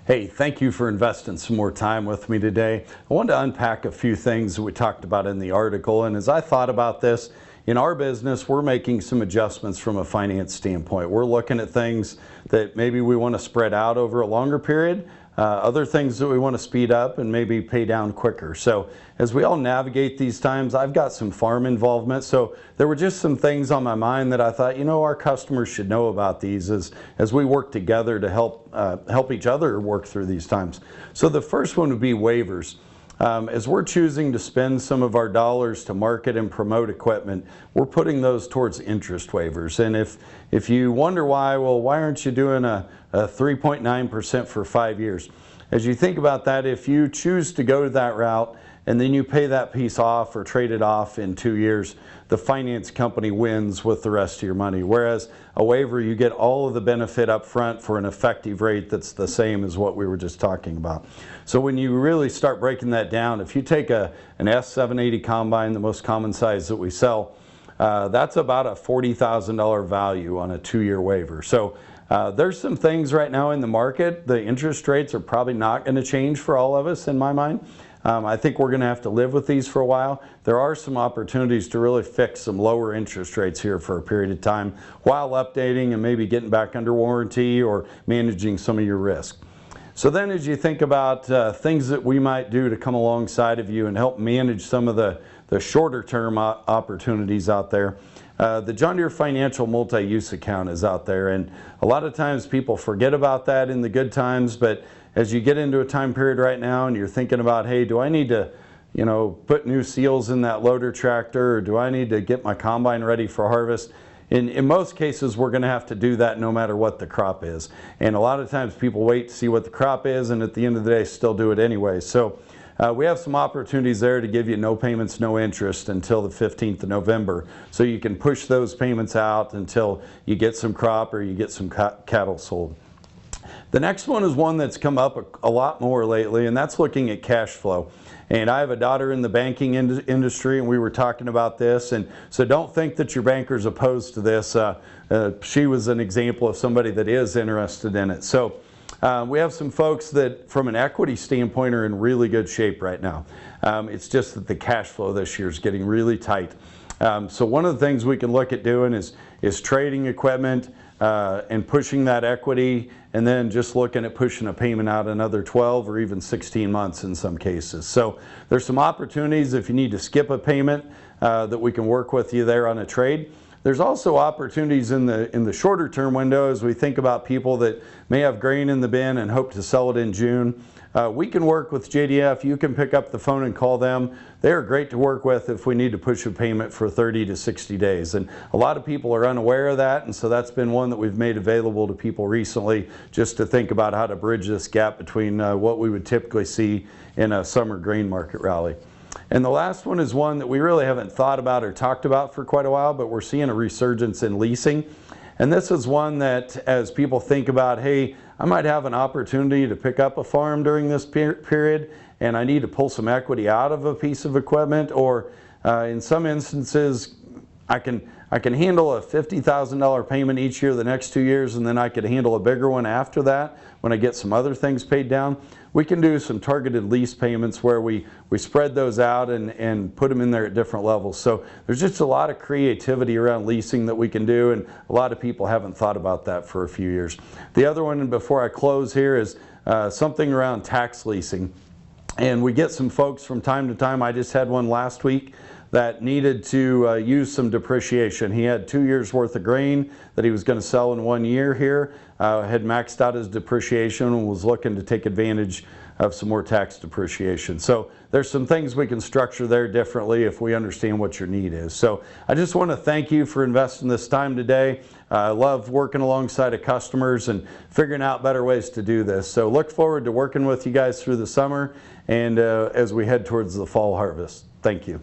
Hey, thank you for investing some more time with me today. I wanted to unpack a few things that we talked about in the article, and as I thought about this, in our business, we're making some adjustments from a finance standpoint. We're looking at things that maybe we want to spread out over a longer period, other things that we want to speed up and maybe pay down quicker. So as we all navigate these times, I've got some farm involvement. So there were just some things on my mind that I thought, our customers should know about these as we work together to help each other work through these times. So the first one would be waivers. As we're choosing to spend some of our dollars to market and promote equipment, we're putting those towards interest waivers. And if you wonder why, well, why aren't you doing a 3.9% for 5 years? As you think about that, if you choose to go that route and then you pay that piece off or trade it off in 2 years, the finance company wins with the rest of your money. Whereas a waiver, you get all of the benefit up front for an effective rate that's the same as what we were just talking about. So when you really start breaking that down, if you take an S780 combine, the most common size that we sell, that's about a $40,000 value on a 2-year waiver. So there's some things right now in the market. The interest rates are probably not going to change for all of us in my mind. I think we're going to have to live with these for a while. There are some opportunities to really fix some lower interest rates here for a period of time while updating and maybe getting back under warranty or managing some of your risk. So then as you think about things that we might do to come alongside of you and help manage some of the shorter term opportunities out there, the John Deere Financial Multi-Use Account is out there, and a lot of times people forget about that in the good times, but as you get into a time period right now and you're thinking about, hey, do I need to put new seals in that loader tractor, or do I need to get my combine ready for harvest? In most cases, we're going to have to do that no matter what the crop is. And a lot of times people wait to see what the crop is, and at the end of the day still do it anyway. So we have some opportunities there to give you no payments, no interest until the 15th of November. So you can push those payments out until you get some crop or you get some cattle sold. The next one is one that's come up a lot more lately, and that's looking at cash flow. And I have a daughter in the banking industry, and we were talking about this. And so don't think that your banker's opposed to this. She was an example of somebody that is interested in it. So we have some folks that, from an equity standpoint, are in really good shape right now. It's just that the cash flow this year is getting really tight. So one of the things we can look at doing is trading equipment and pushing that equity, and then just looking at pushing a payment out another 12 or even 16 months in some cases. So there's some opportunities if you need to skip a payment that we can work with you there on a trade. There's also opportunities in the shorter term window as we think about people that may have grain in the bin and hope to sell it in June. We can work with JDF. You can pick up the phone and call them. They are great to work with if we need to push a payment for 30 to 60 days. And a lot of people are unaware of that, and so that's been one that we've made available to people recently, just to think about how to bridge this gap between what we would typically see in a summer grain market rally. And the last one is one that we really haven't thought about or talked about for quite a while, but we're seeing a resurgence in leasing. And this is one that, as people think about, hey, I might have an opportunity to pick up a farm during this period, and I need to pull some equity out of a piece of equipment, or in some instances, I can handle a $50,000 payment each year the next 2 years, and then I could handle a bigger one after that when I get some other things paid down. We can do some targeted lease payments where we spread those out and put them in there at different levels. So there's just a lot of creativity around leasing that we can do, and a lot of people haven't thought about that for a few years. The other one, before I close here, is something around tax leasing. And we get some folks from time to time. I just had one last week that needed to use some depreciation. He had 2 years worth of grain that he was going to sell in 1 year here, had maxed out his depreciation and was looking to take advantage of some more tax depreciation. So there's some things we can structure there differently if we understand what your need is. So I just want to thank you for investing this time today. I love working alongside of customers and figuring out better ways to do this. So look forward to working with you guys through the summer and as we head towards the fall harvest. Thank you.